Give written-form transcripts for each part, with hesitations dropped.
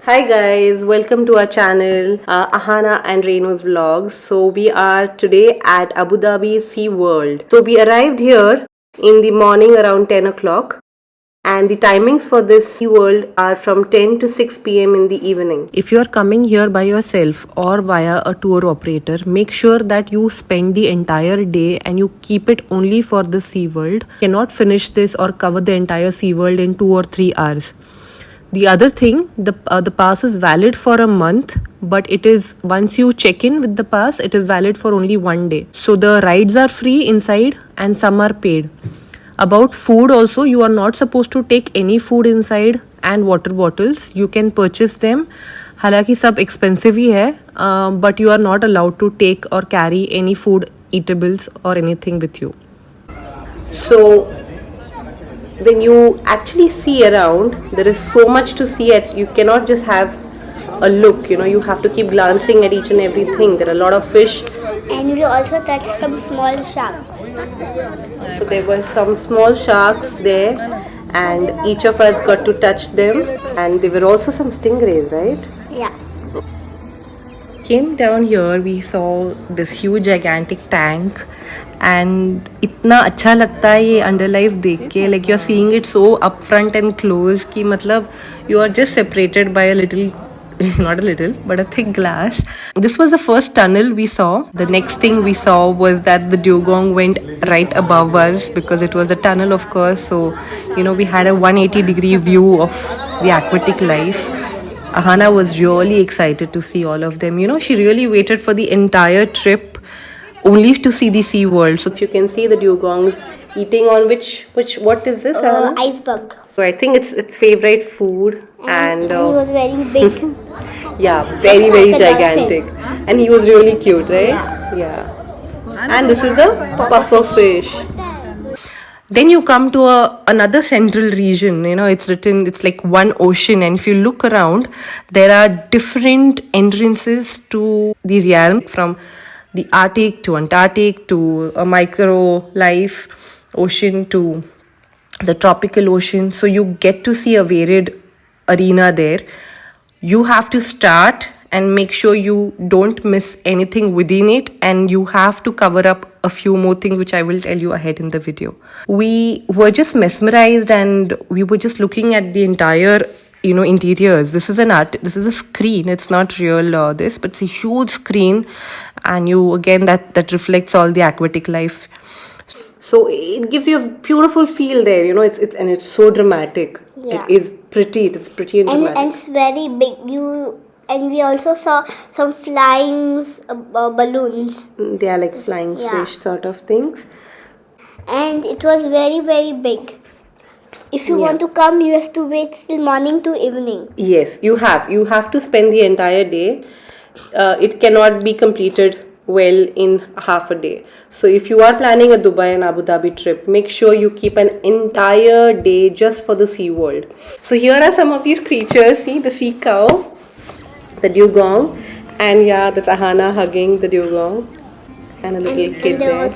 Hi guys, welcome to our channel, Ahana and Reno's vlogs. So we are today at Abu Dhabi Seaworld. So we arrived here in the morning around 10 o'clock and the timings for this Seaworld are from 10 to 6 p.m. in the evening. If you are coming here by yourself or via a tour operator, make sure that you spend the entire day and you keep it only for the Seaworld. You cannot finish this or cover the entire Seaworld in 2 or 3 hours. The other thing, the pass is valid for a month, but it is once you check in with the pass, it is valid for only 1 day. So the rides are free inside and some are paid. About food also, you are not supposed to take any food inside and water bottles. You can purchase them. हालांकि सब expensive ही है, but you are not allowed to take or carry any food, eatables or anything with you. So when you actually see around, there is so much to see. You cannot just have a look, you have to keep glancing at each and everything. There are a lot of fish, and we also touched some small sharks. So there were some small sharks there and each of us got to touch them, and there were also some stingrays, right? Yeah. Came down here, we saw this huge gigantic tank and इतना अच्छा लगता है ये underlife देख के, like you're seeing it so up front and close कि मतलब you are just separated by a little not a little but a thick glass. This was the first tunnel we saw. The next thing we saw was that the dugong went right above us because it was a tunnel, of course, so we had a 180-degree view of the aquatic life. Ahana was really excited to see all of them. She really waited for the entire trip only to see the Sea World. So you can see the dugongs eating on what is this? Iceberg. So I think it's its favorite food, and he was very big. Yeah, very very Like a gigantic, and he was really cute, right? Yeah. And this is the puffer fish. Then you come to another central region. It's like one ocean, and if you look around, there are different entrances to the realm, from the Arctic to Antarctic to a micro life ocean to the tropical ocean. So you get to see a varied arena there. You have to start and make sure you don't miss anything within it, and you have to cover up a few more things which I will tell you ahead in the video. We were just mesmerized and we were just looking at the entire interiors. This is a screen. It's not real but it's a huge screen, and that reflects all the aquatic life. So it gives you a beautiful feel there. It's so dramatic. Yeah. It's pretty and dramatic. And it's very big. And we also saw some flying balloons. They are like flying fish sort of things. And it was very, very big. If you want to come, you have to wait till morning to evening. Yes, you have to spend the entire day. It cannot be completed well in half a day. So if you are planning a Dubai and Abu Dhabi trip, make sure you keep an entire day just for the Sea World. So here are some of these creatures. See the sea cow, the dugong, and that's Ahana hugging the dugong, and a little kid there.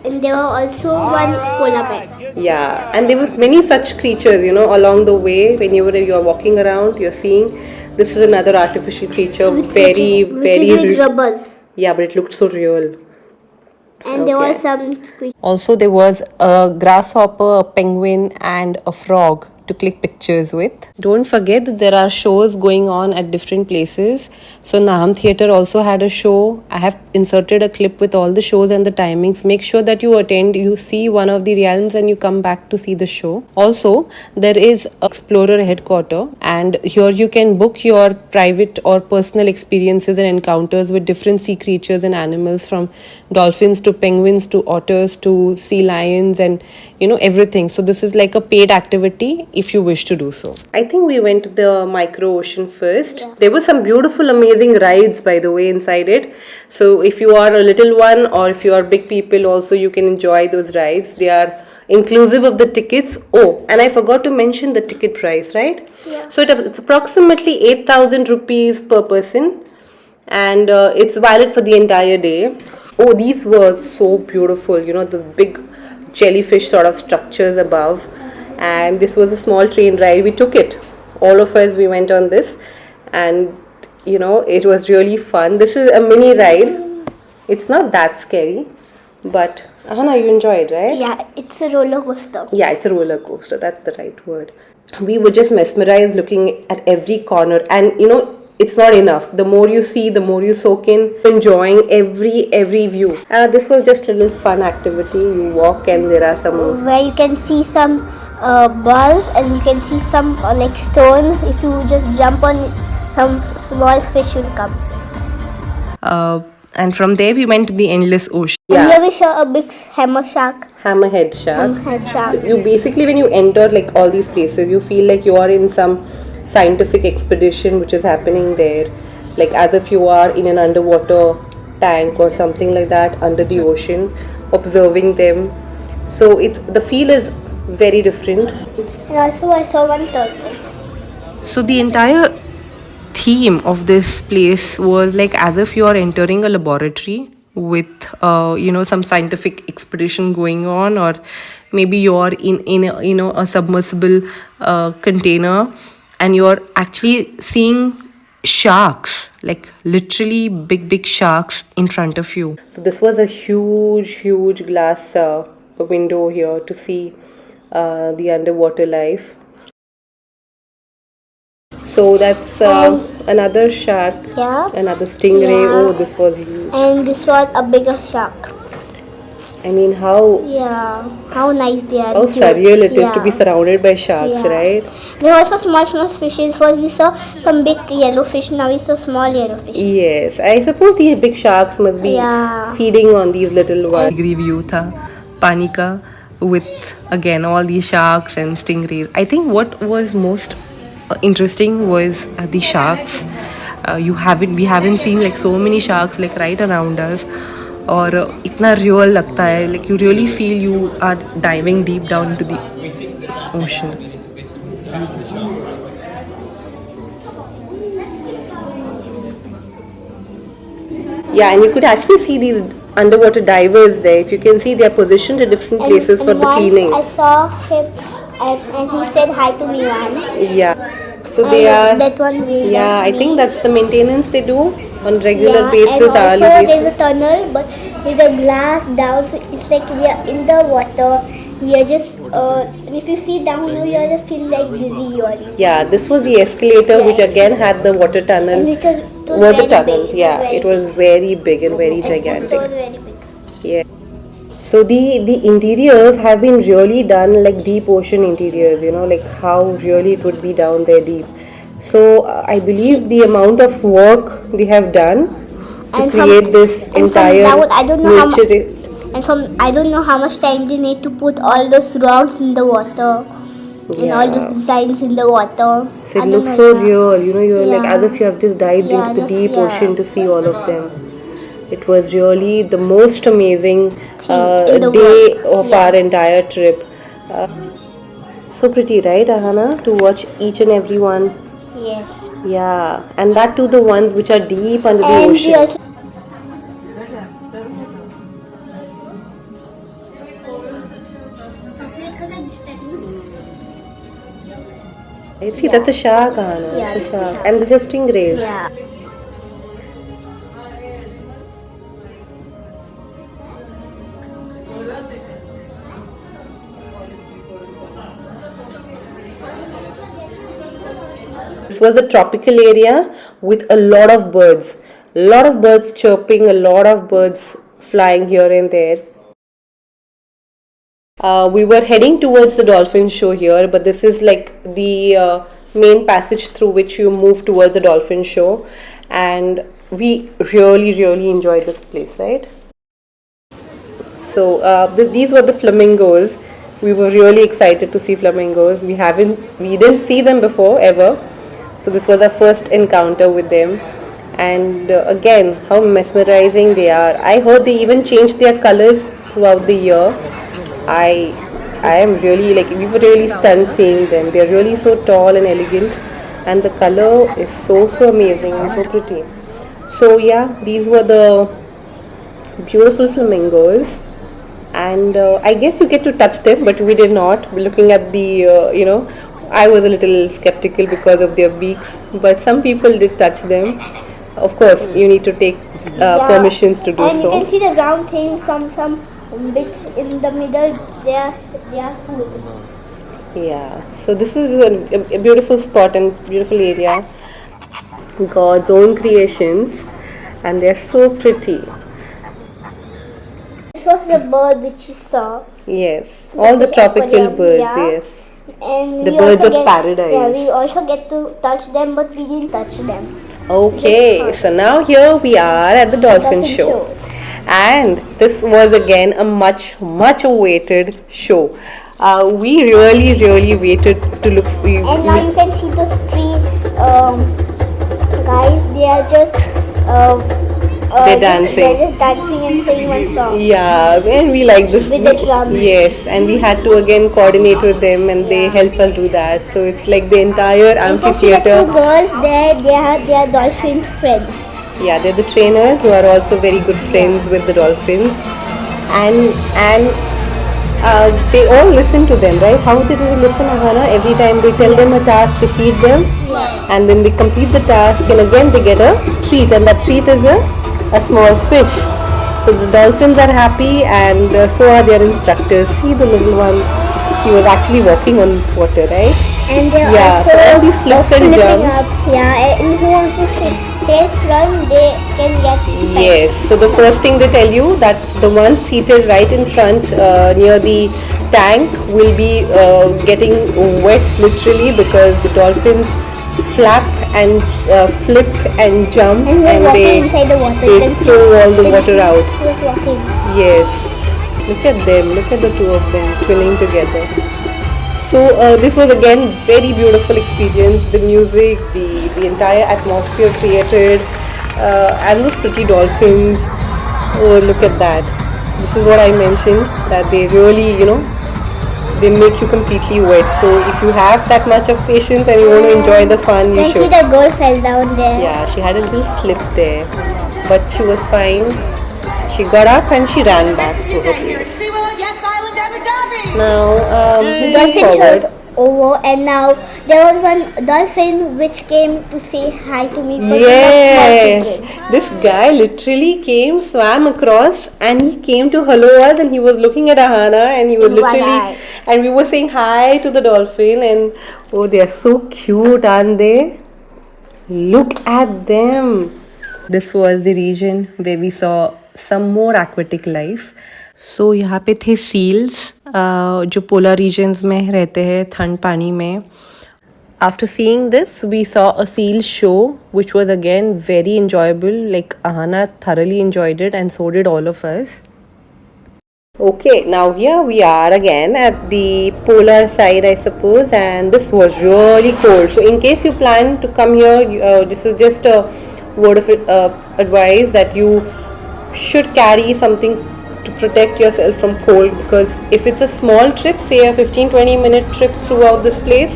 And there were also one polar bear. Yeah, and there was many such creatures, along the way. Whenever you're walking around, you're seeing this is another artificial creature, very rubbers. Yeah, but it looked so real. And there was some creatures. Also, there was a grasshopper, a penguin, and a frog to click pictures with. Don't forget that there are shows going on at different places. So Naham Theatre also had a show. I have inserted a clip with all the shows and the timings. Make sure that you attend, you see one of the realms, and you come back to see the show. Also, there is Explorer headquarter, and here you can book your private or personal experiences and encounters with different sea creatures and animals, from dolphins to penguins to otters to sea lions, and everything. So this is like a paid activity if you wish to do so. I think we went to the micro ocean first. Yeah. There were some beautiful, amazing rides, by the way, inside it. So if you are a little one or if you are big people also, you can enjoy those rides. They are inclusive of the tickets. Oh, and I forgot to mention the ticket price, right? Yeah. So it's approximately 8,000 rupees per person, and it's valid for the entire day. Oh, these were so beautiful, the big jellyfish sort of structures above. And this was a small train ride. We took it. All of us, we went on this. and it was really fun. This is a mini ride. It's not that scary, but Ahana, you enjoyed, right? Yeah, it's a roller coaster. Yeah, it's a roller coaster. That's the right word. We were just mesmerized looking at every corner, and it's not enough. The more you see, the more you soak in, enjoying every view. This was just a little fun activity. You walk, and there are some where you can see some balls, and you can see some like stones. If you just jump on it, some small fish will come. and from there we went to the endless ocean. And here we saw a big hammer shark. Hammerhead shark. Hammerhead shark. You basically, when you enter like all these places, you feel like you are in some scientific expedition which is happening there, like as if you are in an underwater tank or something like that under the ocean, observing them. So the feel is very different. And also I saw one turtle. So the entire theme of this place was like as if you are entering a laboratory with some scientific expedition going on, or maybe you are in a submersible container, and you are actually seeing sharks, like literally big sharks in front of you. So this was a huge glass window here to see the underwater life. So that's another shark, another stingray. Yeah. Oh, this was huge. And this was a bigger shark. I mean, how nice they are. how surreal it is to be surrounded by sharks, Yeah. right? There were also small fishes. First we saw some big yellow fish. Now we saw small yellow fish. Yes, I suppose these big sharks must be feeding on these little ones. Degree view tha pani ka, with again all these sharks and stingrays. I think what was most interesting was the sharks. We haven't seen like so many sharks like right around us, और इतना real लगता है, like you really feel you are diving deep down into the ocean. Yeah, and you could actually see these underwater divers there. If you can see, they are positioned at different places for the cleaning. I saw him, and he said hi to me once. Yeah. So they are. That one really I think that's the maintenance they do on regular basis, and also hourly basis. there's a tunnel, but with a glass down, so it's like we are in the water. We are just, if you see down, you are just feel like dizzy. Yeah, this was the escalator, which again had the water tunnel. And which was the tunnel. It was very big and very gigantic. It was very big. Yeah. So the interiors have been really done like deep ocean interiors, like how really it would be down there deep. So I believe the amount of work they have done to create this entire I don't know nature. I don't know how much time they need to put all those rocks in the water and all the designs in the water. So it looks so real, you're like as if you have just dived into the deep ocean to see all of them. It was really the most amazing day of our entire trip. So pretty, right, Ahana, to watch each and every one. Yes. Yeah, and that too the ones which are deep under the ocean. See, that's a shark, Ahana. Yeah, it's a shark. And this is stingrays. Yeah. This was a tropical area with a lot of birds. A lot of birds chirping, a lot of birds flying here and there. We were heading towards the dolphin show here, but this is like the main passage through which you move towards the dolphin show, and we really enjoyed this place, right? So these were the flamingos. We were really excited to see flamingos. We didn't see them before ever, so this was our first encounter with them. And again, how mesmerizing they are. I heard they even changed their colors throughout the year. I am really we were really stunned seeing them. They're really so tall and elegant, and the color is so amazing and so pretty. So yeah, these were the beautiful flamingos, and I guess you get to touch them, but we did not. We're looking at the I was a little skeptical because of their beaks, but some people did touch them. Of course, you need to take permissions to do and you so. can see the round things, some bits in the middle. They are food. Yeah, so this is a beautiful spot and beautiful area. God's own creations, and they're so pretty. This was the bird which you saw. Yes, all the fish tropical aquarium, birds, yeah. yes. And The we birds also of get, paradise. Yeah, we also get to touch them, but we didn't touch them. Okay, so now here we are at the dolphin Dolphin show. show. And this was again a much awaited show. We really waited to look. And now you can see those three guys. They are just They're dancing. They're just dancing and singing one song. Yeah, and we like this. With the drums. Yes, and we had to again coordinate with them, and they help us do that. So it's like the entire You can see the amphitheater. two girls there. They are dolphins friends. Yeah, they're the trainers who are also very good friends with the dolphins, and they all listen to them, right? How did they listen, Ahana? Every time they tell them a task, they feed them, and then they complete the task, and again they get a treat, and that treat is a small fish. So the dolphins are happy, and so are their instructors. See the little one; he was actually walking on water, right? And they are Yeah, also so all these flips and flipping jumps. ups, yeah. And who wants to stay front, they can get fed. Yes, so the first thing they tell you that the one seated right in front near the tank will be getting wet literally because the dolphins flap and flip and jump And we're walking they, inside the water. they You can see throw all the you can water see out. who is walking. Yes, look at them, look at the two of them twinning together. So this was again very beautiful experience. The music, the entire atmosphere created, and those pretty dolphins. Oh, look at that! This is what I mentioned, that they really, they make you completely wet. So if you have that much of patience and you want to enjoy the fun, you You can see should. the girl fell down there. Yeah, she had a little slip there, but she was fine. She got up and she ran back to her place. Seaworld, yes, Island, Dhabi. Now, The moving dolphin show forward. is over, and now there was one dolphin which came to say hi to me. But Yes, small children. this guy literally came, swam across, and he came to hello us, and he was looking at Ahana, and he was With one literally, eye. and we were saying hi to the dolphin, and oh, they are so cute, aren't they? Look at them. This was the region where we saw some more aquatic life. So यहाँ पे थे seals जो polar regions में रहते हैं ठंड पानी में. After seeing this, we saw a seal show, which was again very enjoyable. Like Ahana thoroughly enjoyed it, and so did all of us. Okay, now here we are again at the polar side, I suppose, and this was really cold. So, in case you plan to come here, this is just a word of advice that you should carry something to protect yourself from cold, because if it's a small trip, say a 15-20 minute trip throughout this place,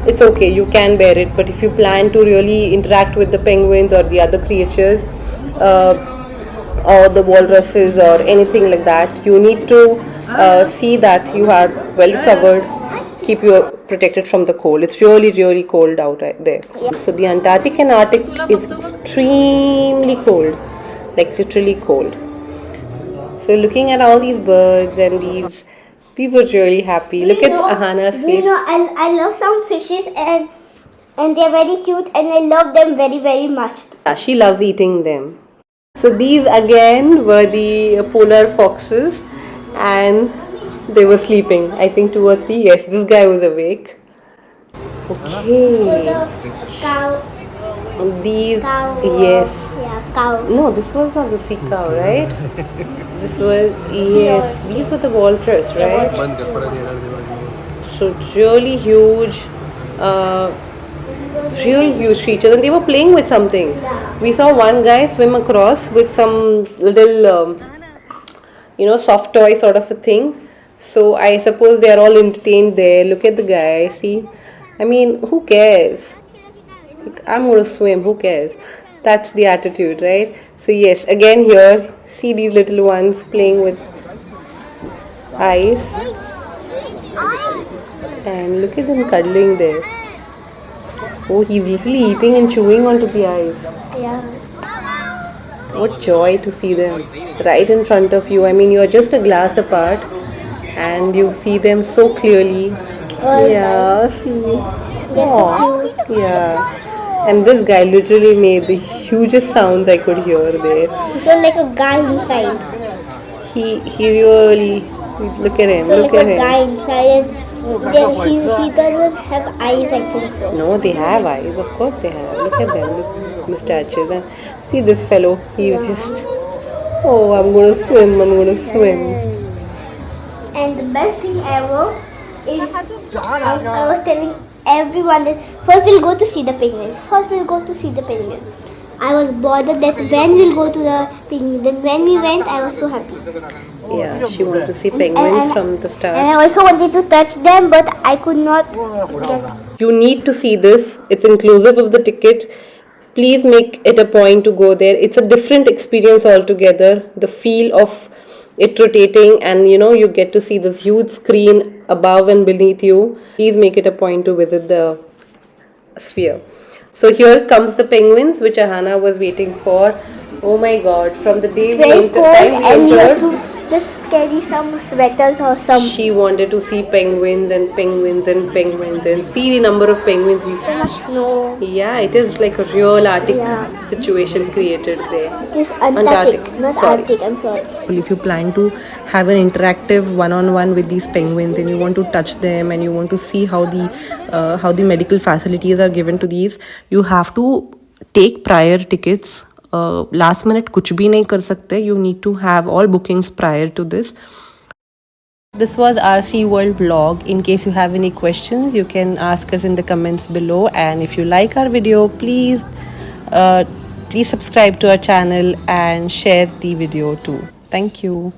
it's okay, you can bear it. But if you plan to really interact with the penguins or the other creatures, or the walruses or anything like that, you need to see that you are well covered, keep you protected from the cold. It's really cold out there. So the Antarctic and Arctic is extremely cold, like literally cold. So looking at all these birds and these, we were really happy. Look at Ahana's Do you face. know, I love some fishes, and they're very cute, and I love them very much. Yeah, she loves eating them. So these again were the polar foxes, and they were sleeping. I think 2 or 3. Yes, this guy was awake. So Okay. the cow, These, cow. yes. Yeah, cow. No, this was not the sea cow, right? This was, yes. These were the walrus, right? So really huge, really huge creatures, and they were playing with something. We saw one guy swim across with some little, soft toy sort of a thing. So I suppose they are all entertained there. Look at the guy. See, I mean, who cares? Like, I'm going to swim. Who cares? That's the attitude, right? So yes, again here, see these little ones playing with ice. And look at them cuddling there. Oh, he's literally eating and chewing onto the ice. Yeah. What joy to see them right in front of you. I mean, you're just a glass apart and you see them so clearly. Oh, Yeah, see. they're so cute. Yeah. And this guy literally made the hugest sounds I could hear there. So like a guy inside. He really, look at him, So look like at a him. guy inside, and he doesn't have eyes, I think so. No, they have eyes, of course they have. Look at them, look, mustaches. And see this fellow, he's just, oh, I'm gonna swim, I'm gonna swim. And the best thing ever is I was telling everyone that first we'll go to see the penguins. First we'll go to see the penguins. I was bothered that when we'll go to the penguins. Then when we went, I was so happy. Yeah, she wanted to see penguins from the start. And I also wanted to touch them, but I could not get. You need to see this. It's inclusive of the ticket. Please make it a point to go there. It's a different experience altogether. The feel of it rotating, and you get to see this huge screen above and beneath you. Please make it a point to visit the sphere. So here comes the penguins, which Ahana was waiting for. Oh my God! From the day we Very entered, cold, time we and you have entered, to just carry some sweaters or some. she wanted to see penguins and penguins and penguins and see the number of penguins we saw. Snow. Yeah, it is like a real Arctic Yeah. situation created there. It is Antarctic, not Sorry. Arctic. I'm sorry. If you plan to have an interactive one-on-one with these penguins and you want to touch them and you want to see how the medical facilities are given to these, you have to take prior tickets. Last minute kuch bhi nahi kar sakte. You need to have all bookings prior to this. This was our Seaworld vlog. In case you have any questions, you can ask us in the comments below. And if you like our video, please subscribe to our channel and share the video too. Thank you.